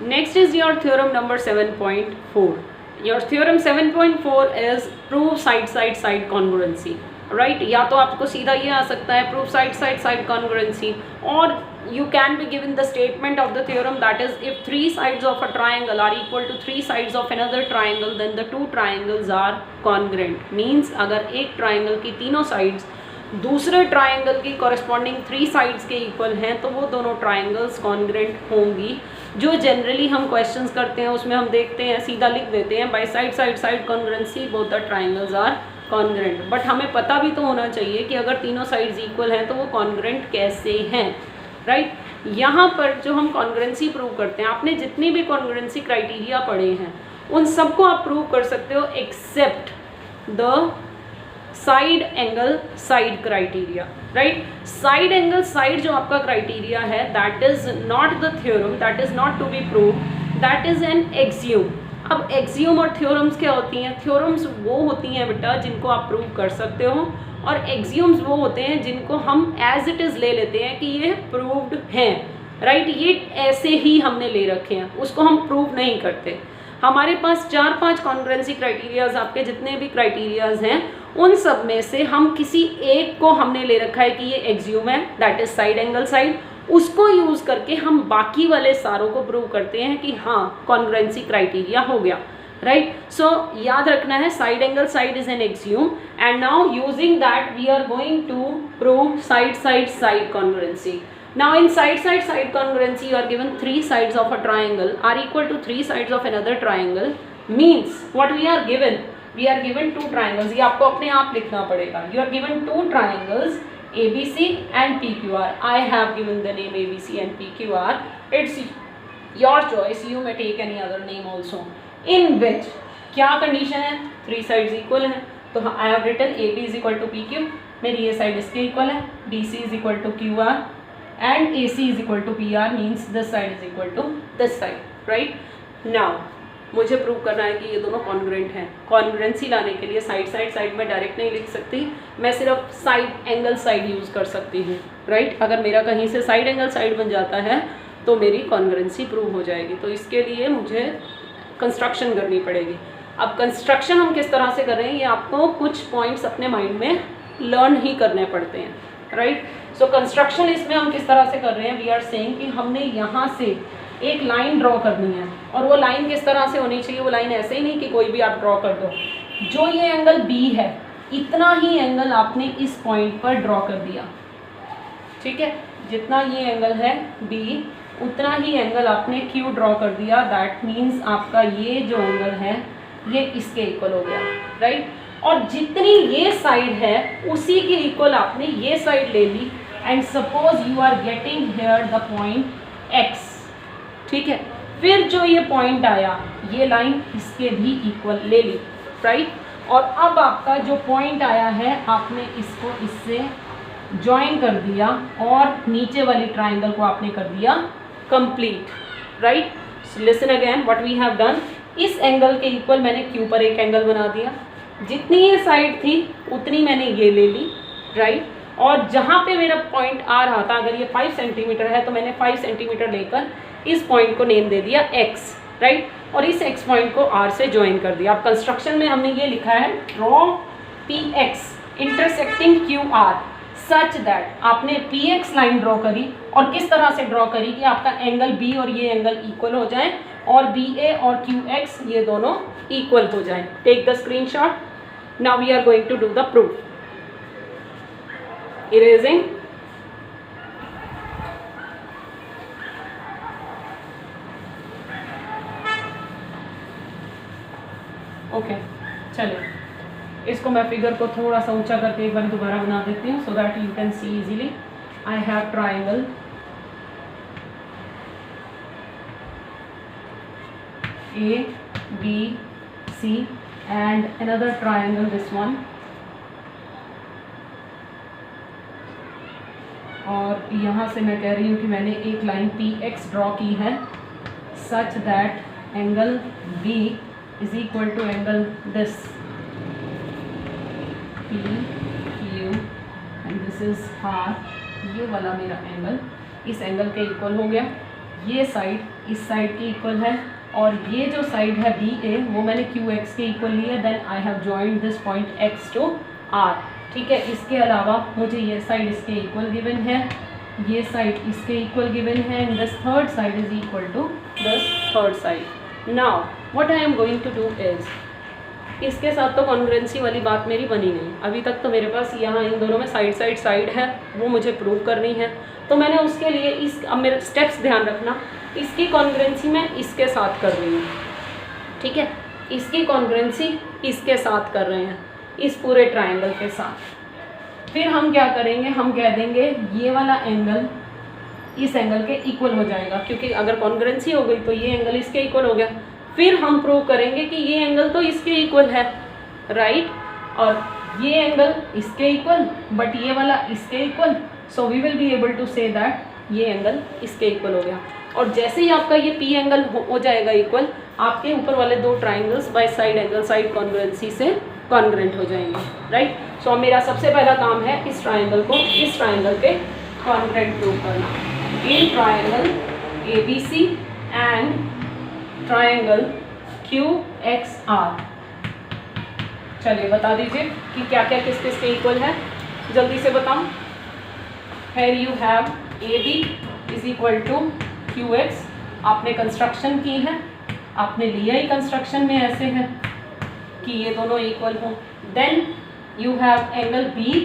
Next is your theorem number 7.4. Your theorem 7.4 is prove side congruency. Right या तो आपको सीधा ये आ सकता है प्रूव साइड कॉन्ग्रुएंसी, और you can be given the statement of the theorem that is if three sides of a triangle are equal to three sides of another triangle then the two triangles are congruent. Means अगर एक triangle की तीनों sides दूसरे triangle की corresponding three sides के equal हैं तो वो दोनों ट्राइंगल्स कॉन्ग्रेंट होंगी. जो जनरली हम क्वेश्चंस करते हैं उसमें हम देखते हैं सीधा लिख देते हैं by side congruency both the triangles are congruent. But हमें पता भी तो होना चाहिए कि अगर तीनों साइड्स इक्वल हैं तो वो कॉन्ग्रेंट कैसे हैं. राइट यहाँ पर जो हम कॉन्ग्रेंसी प्रूव करते हैं, आपने जितनी भी कॉन्ग्रेंसी क्राइटेरिया पढ़े हैं उन सबको आप प्रूव कर सकते हो except the side angle side criteria. Right side angle side जो आपका क्राइटेरिया है that is not the theorem, that is not to be prove, that is an axiom. अब एक्सियोम और थ्योरम्स क्या होती हैं? थ्योरम्स वो होती हैं बेटा जिनको आप प्रूव कर सकते हो, और एक्सियोम्स वो होते हैं जिनको हम एज इट इज़ ले लेते हैं कि ये प्रूव्ड हैं. राइट ये ऐसे ही हमने ले रखे हैं, उसको हम प्रूव नहीं करते. हमारे पास 4-5 कॉन्ग्रुएंसी क्राइटेरियाज, आपके जितने भी क्राइटेरियाज हैं उन सब में से हम किसी एक को हमने ले रखा है कि ये एक्सियोम है, that is side angle side. उसको यूज़ करके हम बाकी वाले सारों को प्रूव करते हैं कि हाँ कॉन्ग्रुएंसी क्राइटेरिया हो गया. राइट सो याद रखना है side angle side is an axiom, and now using that we are going to prove side congruency. Now in side congruency you are given three sides of a triangle are equal to three sides of another triangle. Means what we are given? We are given two triangles. ये आपको अपने आप लिखना पड़ेगा. You are given two triangles ABC and PQR. I have given the name ABC and PQR. It's your choice. You may take any other name also. In which क्या condition है? Three sides equal है. तो I have written AB is equal to PQ. मेरी ये side इसके equal है. BC is equal to QR. And AC is equal to PR means this side is equal to this side. Right now मुझे prove करना है कि ये दोनों कॉन्ग्रुएंट हैं. कॉन्ग्रुएंसी लाने के लिए साइड में डायरेक्ट नहीं लिख सकती, मैं सिर्फ साइड एंगल साइड यूज़ कर सकती हूँ. राइट अगर मेरा कहीं से साइड एंगल साइड बन जाता है तो मेरी कॉन्ग्रुएंसी प्रूव हो जाएगी. तो इसके लिए मुझे कंस्ट्रक्शन करनी पड़ेगी. अब कंस्ट्रक्शन हम किस तरह से कर रहे हैं ये आपको कुछ पॉइंट्स अपने माइंड में लर्न ही करने पड़ते हैं. राइट सो कंस्ट्रक्शन इसमें हम किस तरह से कर रहे हैं, वी आर सेइंग कि हमने यहाँ से एक लाइन ड्रॉ करनी है, और वो लाइन किस तरह से होनी चाहिए, वो लाइन ऐसे ही नहीं कि कोई भी आप ड्रॉ कर दो. जो ये एंगल B है इतना ही एंगल आपने इस पॉइंट पर ड्रॉ कर दिया. ठीक है जितना ये एंगल है B उतना ही एंगल आपने Q ड्रॉ कर दिया. दैट मीन्स आपका ये जो एंगल है ये इसके इक्वल हो गया. राइट और जितनी ये साइड है उसी के इक्वल आपने ये साइड ले ली. And suppose you are getting here the point X. ठीक है फिर जो ये पॉइंट आया ये लाइन इसके भी इक्वल ले ली. राइट और अब आपका जो पॉइंट आया है आपने इसको इससे ज्वाइन कर दिया और नीचे वाली ट्राइंगल को आपने कर दिया complete. Right listen again what we have done. इस एंगल के इक्वल मैंने Q पर एक एंगल बना दिया, जितनी ये साइड थी उतनी मैंने ये ले ली. राइट और जहाँ पे मेरा पॉइंट आ रहा था अगर ये 5 सेंटीमीटर है तो मैंने 5 सेंटीमीटर लेकर इस पॉइंट को नेम दे दिया X. राइट और इस X पॉइंट को R से ज्वाइन कर दिया. अब कंस्ट्रक्शन में हमने ये लिखा है draw PX intersecting QR such that आपने PX लाइन ड्रॉ करी, और किस तरह से ड्रॉ करी कि आपका एंगल B और ये एंगल इक्वल हो जाए और BA और QX ये दोनों इक्वल हो जाए. Take the screenshot. Now we are going to do the proof. Erasing. Okay चलिए इसको मैं फिगर को थोड़ा सा ऊंचा करके एक बार दोबारा बना देती हूँ so that you can see easily. I have triangle ABC and another triangle this one. और यहाँ से मैं कह रही हूँ कि मैंने एक लाइन PX ड्रॉ की है such that angle B is equal to angle this PQ and this is R. ये वाला मेरा एंगल इस एंगल के इक्वल हो गया. ये साइड इस साइड के इक्वल है और ये जो साइड है बी ए वो मैंने क्यू एक्स के इक्वल लिया, then I have joined this point X to R. ठीक है, इसके अलावा मुझे ये साइड इसके इक्वल गिवन है, ये साइड इसके इक्वल गिवन है, and this third side is equal to this third side. Now what I am going to do is, इसके साथ तो कॉन्ग्रुएंसी वाली बात मेरी बनी नहीं, अभी तक तो मेरे पास यहाँ इन दोनों में साइड है, वो मुझे प्रूव करनी है। तो मैंने उसके लिए अब मेरे स्टेप्स ध्यान रखना, इसकी कॉन्ग्रुएंसी मैं इसके साथ कर रही हूँ। ठीक है, इसकी कॉन्ग्रुएंसी इसके साथ कर रहे हैं, इस पूरे ट्राइंगल के साथ। फिर हम क्या करेंगे, हम कह देंगे ये वाला एंगल इस एंगल के इक्वल हो जाएगा, क्योंकि अगर कॉन्ग्रुएंसी हो गई तो ये एंगल इसके इक्वल हो गया। फिर हम प्रूव करेंगे कि ये एंगल तो इसके इक्वल है, राइट, और ये एंगल इसके इक्वल बट ये वाला इसके equal, so we will be able to say that ये एंगल इसके इक्वल हो गया। और जैसे ही आपका ये पी एंगल हो जाएगा इक्वल, आपके ऊपर वाले दो triangles by side angle side congruency से कॉन्ग्रुएंट हो जाएंगे, राइट। सो मेरा सबसे पहला काम है इस ट्राइंगल को इस ट्राइंगल पे कॉन्ग्रुएंट प्रूव करना। In triangle A B C and triangle Q X R, चलिए बता दीजिए कि क्या क्या किस किस के इक्वल है, जल्दी से बताओ। Here you have AB is equal to QX, आपने कंस्ट्रक्शन की है, आपने लिया ही कंस्ट्रक्शन में ऐसे है कि ये दोनों इक्वल हो। Then you have angle B,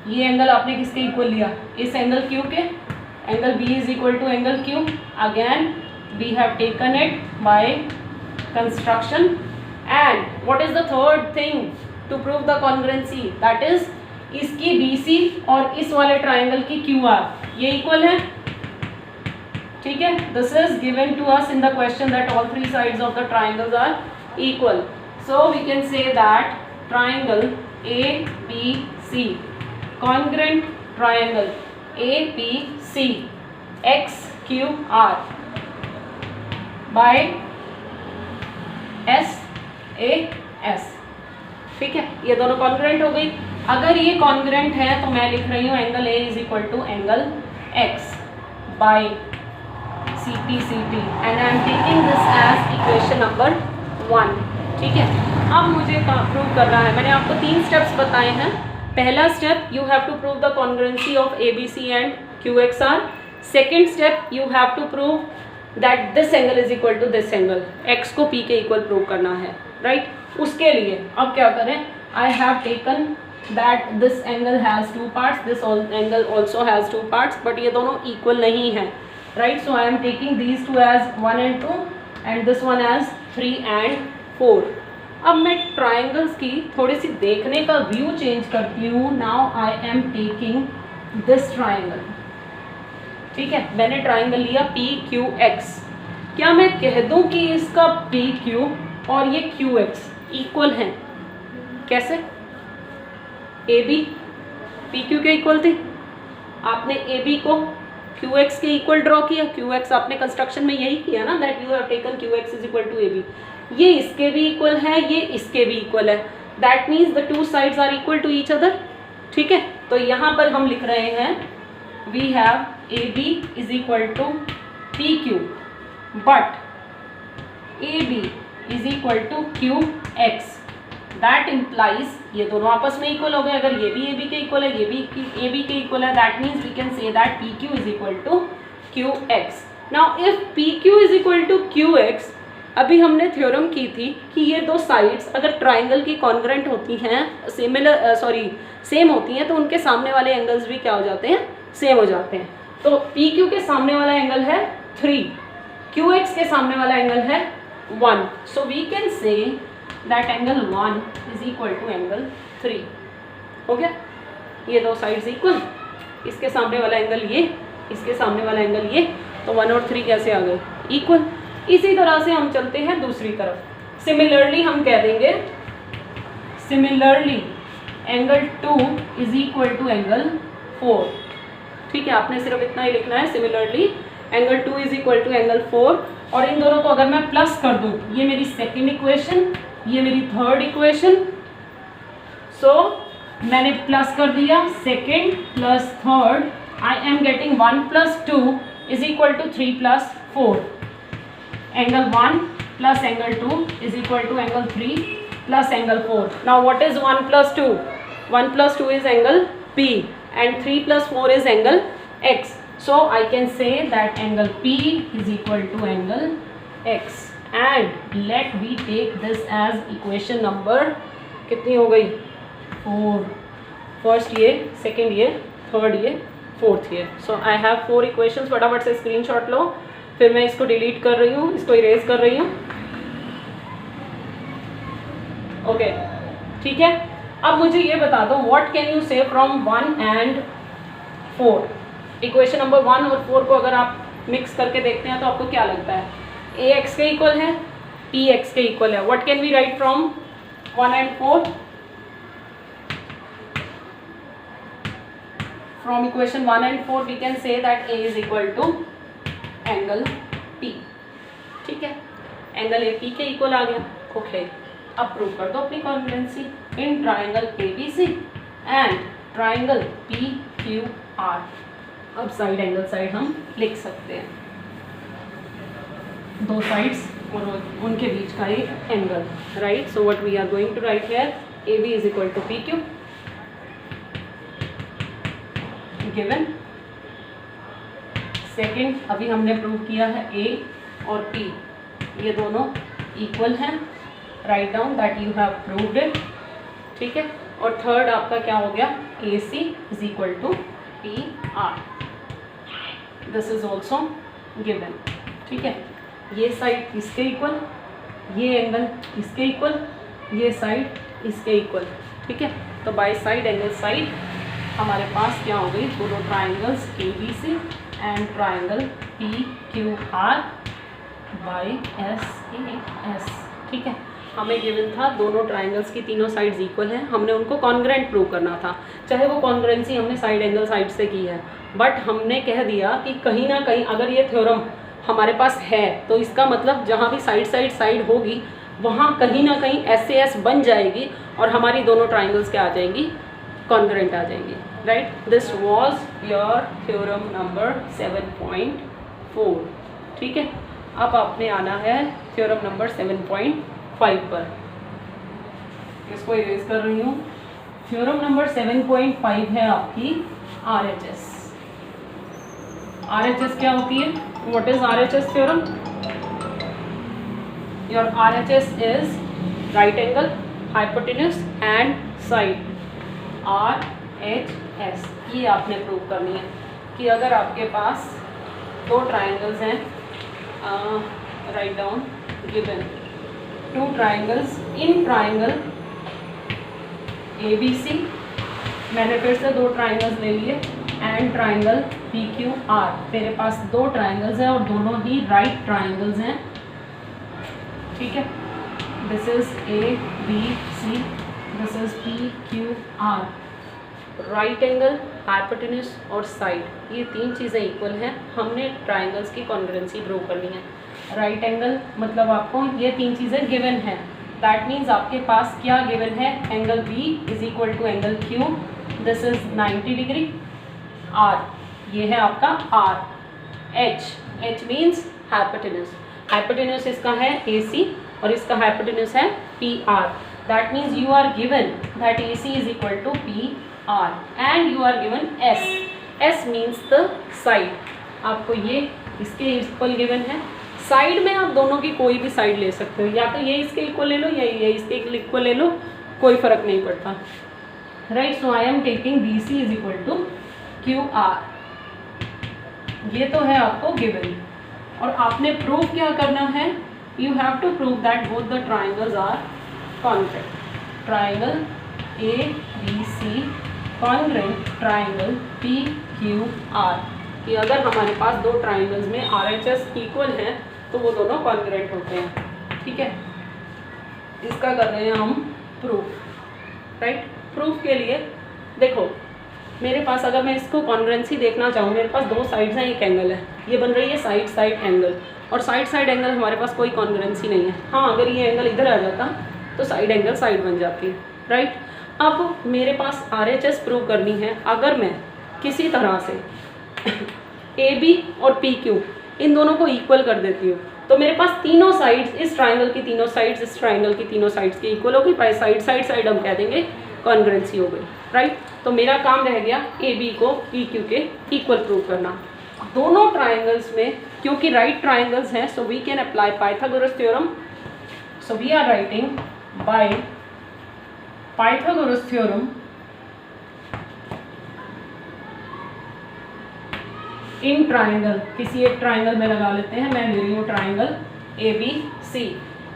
ये एंगल आपने किसके इक्वल लिया, इस एंगल Q के, angle B is equal to angle Q, again we have taken it by construction. And what is the third thing to prove the congruency, that is इसकी BC और इस वाले triangle की QR ये equal है। ठीक है, this is given to us in the question that all three sides of the triangles are equal, so we can say that triangle ABC, congruent triangle ABC XQR by SAS। ठीक है, ये दोनों congruent हो गई। अगर ये congruent है तो मैं लिख रही हूँ angle A is equal to angle X by CP and I am taking this as equation number 1। ठीक है, अब मुझे प्रूव करना है, मैंने आपको 3 स्टेप्स बताए हैं। पहला step, you have to prove the congruency of ABC and QXR। Second step, you have to prove that this angle is equal to this angle, X को P के इक्वल प्रूव करना है, राइट। उसके लिए अब क्या करें, I have taken that this angle has 2 parts, this angle also has 2 parts, but ये दोनों equal नहीं है, right? So I am taking these two as 1 and 2 and this one as 3 and 4। अब मैं triangles की थोड़ी सी देखने का व्यू चेंज करती हूँ। Now I am taking this triangle। ठीक है, मैंने ट्राइंगल लिया PQX। क्या मैं कह दूँ कि इसका PQ और ये QX इक्वल हैं? कैसे? AB PQ के इक्वल थी, आपने AB को QX के इक्वल ड्रॉ किया, QX आपने कंस्ट्रक्शन में यही किया ना, that you have taken QX is equal to AB। ये इसके भी इक्वल है, ये इसके भी इक्वल है, that means the 2 sides are equal to each other. ठीक है, तो यहाँ पर हम लिख रहे हैं we have AB is equal to PQ but AB is equal to QX। That implies ये दोनों आपस में इक्वल हो गए, अगर ये भी AB के इक्वल है, ये भी AB के इक्वल है, that means we can say that PQ is equal to QX। Now if PQ is equal to QX, अभी हमने थ्योरम की थी कि ये दो साइड्स अगर ट्राइंगल की कॉन्ग्रुएंट होती हैं, सेम होती हैं, तो उनके सामने वाले एंगल्स भी क्या हो जाते हैं, सेम हो जाते हैं। तो PQ के सामने वाला एंगल है 3, QX के सामने वाला एंगल है 1, so we can say that angle 1 is equal to angle 3। हो गया, ये दो साइड्स इक्वल, इसके सामने वाला एंगल ये, इसके सामने वाला एंगल ये, तो 1 और 3 कैसे आ गए, इक्वल। इसी तरह से हम चलते हैं दूसरी तरफ। सिमिलरली हम कह देंगे similarly angle 2 is equal to angle 4। ठीक है, आपने सिर्फ इतना ही लिखना है, similarly angle 2 is equal to angle 4। और इन दोनों को अगर मैं प्लस कर दूं, ये मेरी सेकेंड इक्वेशन, ये मेरी थर्ड इक्वेशन, सो मैंने प्लस कर दिया second plus third, I am getting 1 plus 2 is equal to 3 plus 4, angle 1 plus angle 2 is equal to angle 3 plus angle 4. Now what is 1 plus 2? 1 plus 2 is angle P and 3 plus 4 is angle X. So I can say that angle P is equal to angle X, and let we take this as equation number कितनी हो गई 4. First ये, second ये, third ये, fourth ये. सो I have 4 equations. फटाफट से screenshot लो, फिर मैं इसको डिलीट कर रही हूँ, इसको इरेज कर रही हूँ. ओके ठीक है. अब मुझे ये बता दो व्हाट कैन यू से फ्रॉम 1 and 4. इक्वेशन नंबर 1 और 4 को अगर आप मिक्स करके देखते हैं तो आपको क्या लगता है? ए एक्स के इक्वल है, पी एक्स के इक्वल है. What can we write from 1 and 4? From equation 1 and 4 we can say that A is equal to angle P. ठीक है, एंगल ए पी के इक्वल आ गया. ओके, अब प्रूव कर दो अपनी congruency in triangle ABC and triangle PQR. अब साइड एंगल साइड हम लिख सकते हैं, दो साइड्स और उनके बीच का एक angle. Right, so what we are going to write here, AB is equal to PQ given. Second, अभी हमने प्रूव किया है A और P ये दोनों इक्वल हैं. Write down that you have proved it. ठीक है, और थर्ड आपका क्या हो गया, AC is equal to PR. This is also given. ठीक है, ये साइड इसके इक्वल, ये एंगल इसके इक्वल, ये साइड इसके इक्वल. ठीक है, तो बाय साइड एंगल साइड हमारे पास क्या हो गई, दोनों triangles ABC and triangle PQR by SAS. ठीक है, हमें गिवन था दोनों ट्राइंगल्स की तीनों साइड्स इक्वल हैं, हमने उनको कॉन्ग्रुएंट प्रूव करना था. चाहे वो कॉन्ग्रुएंसी हमने साइड एंगल साइड से की है, बट हमने कह दिया कि कहीं ना कहीं अगर ये थ्योरम हमारे पास है तो इसका मतलब जहाँ भी साइड होगी वहाँ कहीं ना कहीं SAS बन जाएगी और हमारी दोनों ट्राइंगल्स क्या आ जाएंगी, कॉन्ग्रुएंट आ जाएंगी. Right, this was your theorem number 7.4. ठीक है, अब आपने आना है थ्योरम नंबर 7.5 पर. इसको इरेज कर रही हूँ. थ्योरम नंबर 7.5 है आपकी RHS. RHS क्या होती है? What is RHS theorem? Your RHS is right angle, hypotenuse and side. RHS ये आपने प्रूव करनी है कि अगर आपके पास दो ट्राइंगल्स हैं, write down given 2 triangles in triangle ABC, मैंने फिर से 2 ट्राइंगल्स ले लिए, एंड ट्राइंगल PQR. मेरे पास 2 ट्राइंगल्स हैं और दोनों ही राइट ट्राइंगल्स हैं. ठीक है, this is ABC, this is PQR. Right angle, hypotenuse और साइड, ये 3 चीज़ें इक्वल हैं. हमने ट्राइंगल्स की कॉन्ग्रुएंसी प्रूव करनी है. राइट एंगल मतलब आपको ये 3 चीज़ें गिवन हैं. दैट मीन्स आपके पास क्या गिवन है, angle B is equal to angle Q, this is 90 degree. R ये है आपका R. H means hypotenuse. Hypotenuse इसका है AC और इसका हाइपोटेन्यूज है PR. That means you are given that AC is equal to PR and you are given S. S means the side. आपको ये इसके इक्वल गिवन है. साइड में आप दोनों की कोई भी साइड ले सकते हो, या तो ये इसके इक्वल ले लो या ये इसके इक्वल ले लो, कोई फर्क नहीं पड़ता. Right, so I am taking BC is equal to QR. ये तो है आपको गिवन, और आपने प्रूव क्या करना है, you have to prove that both the triangles are congruent. Triangle ABC congruent triangle PQR, कि अगर हमारे पास 2 ट्राइंगल्स में RHS इक्वल है तो वो दोनों कॉन्ग्रुएंट होते हैं. ठीक है, इसका कर रहे हैं हम प्रूफ. राइट, प्रूफ के लिए देखो मेरे पास, अगर मैं इसको कॉन्ग्रुएंसी देखना चाहूँ, मेरे पास 2 साइड्स हैं, एक एंगल है, ये बन रही है साइड एंगल, और साइड एंगल हमारे पास कोई कॉन्ग्रुएंसी नहीं है. हाँ, अगर ये एंगल इधर आ जाता तो साइड एंगल साइड बन जाती है. राइट, अब मेरे पास RHS प्रूव करनी है. अगर मैं किसी तरह से AB और PQ इन दोनों को इक्वल कर देती हूँ, तो मेरे पास तीनों साइड्स, इस ट्राइंगल की तीनों साइड्स इस ट्राइंगल की तीनों साइड्स के इक्वल हो गई, बाई साइड हम कह देंगे कॉन्ग्रुएंसी हो गई, राइट। तो मेरा काम रह गया ए बी को पी क्यू के इक्वल प्रूव करना। दोनों ट्राइंगल्स में क्योंकि राइट ट्राइंगल्स हैं, so we can apply Pythagoras theorem. So we are writing by Pythagoras theorem in triangle, किसी एक ट्राइंगल में लगा लेते हैं, मैं ले रही हूँ triangle A B C.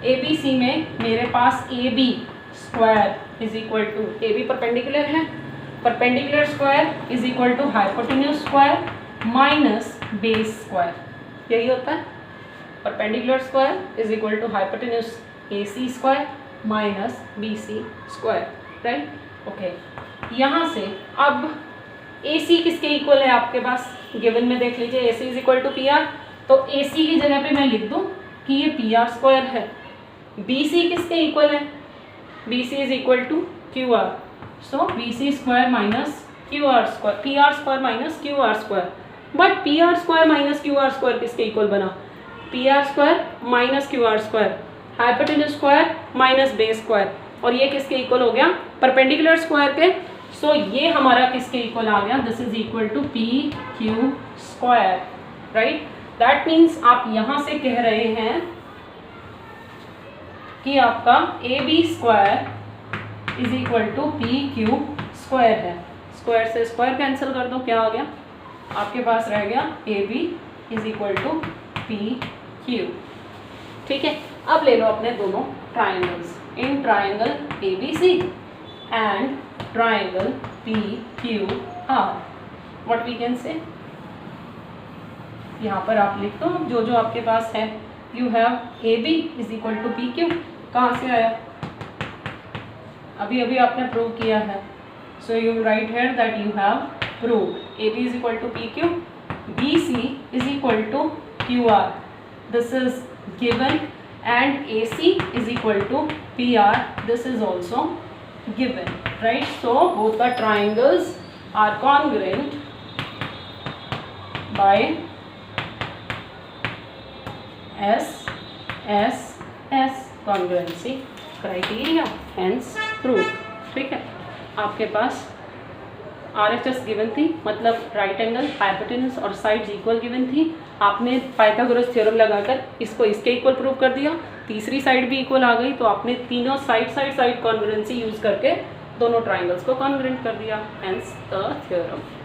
A B C में मेरे पास A B square is equal to, A B perpendicular है, perpendicular square is equal to hypotenuse square minus base square, यही होता है। Perpendicular square is equal to hypotenuse A C square minus B C square, right. Okay, यहाँ से अब ए सी किसके equal है आपके पास, गिवन में देख लीजिए A C is equal to P R, तो ए सी की जगह पे मैं लिख दूँ कि ये पी आर स्क्वायर है। बी सी किसके इक्वल है, B C is equal to Q R, so B C square minus Q R square, P R square minus Q R square. But P R square minus Q R square किसके equal बना, P R square minus Q R square, hypotenuse square minus base square, और ये किसके equal हो गया, perpendicular square के। सो ये हमारा किसके इक्वल आ गया, this is equal to P Q square, right. That means आप यहाँ से कह रहे हैं कि आपका A B square is equal to P Q square है। स्क्वायर से स्क्वायर कैंसिल कर दो, क्या आ गया आपके पास, रह गया A B is equal to P Q, ठीक है। अब ले लो अपने दोनों triangles, in triangle A B C and triangle P Q are, what we can से, यहाँ पर आप लिख दो जो जो आपके पास है। You have A B is equal to P Q, कहाँ से आया, अभी अभी आपने प्रूव किया है। So you write here that you have proved A B is equal to P Q, B C is equal to Q R, this is given, and AC is equal to PR, this is also given, right. So both the triangles are congruent by S congruency criteria, hence proved, ठीक है। आपके पास RHS given थी, मतलब right angle, hypotenuse और sides equal given थी। आपने Pythagoras theorem लगाकर इसको इसके इक्वल प्रूव कर दिया, तीसरी साइड भी इक्वल आ गई, तो आपने तीनों साइड कॉन्ग्रुएंसी यूज करके दोनों ट्राइंगल्स को कॉन्ग्रुएंट कर दिया, हेंस द थ्योरम।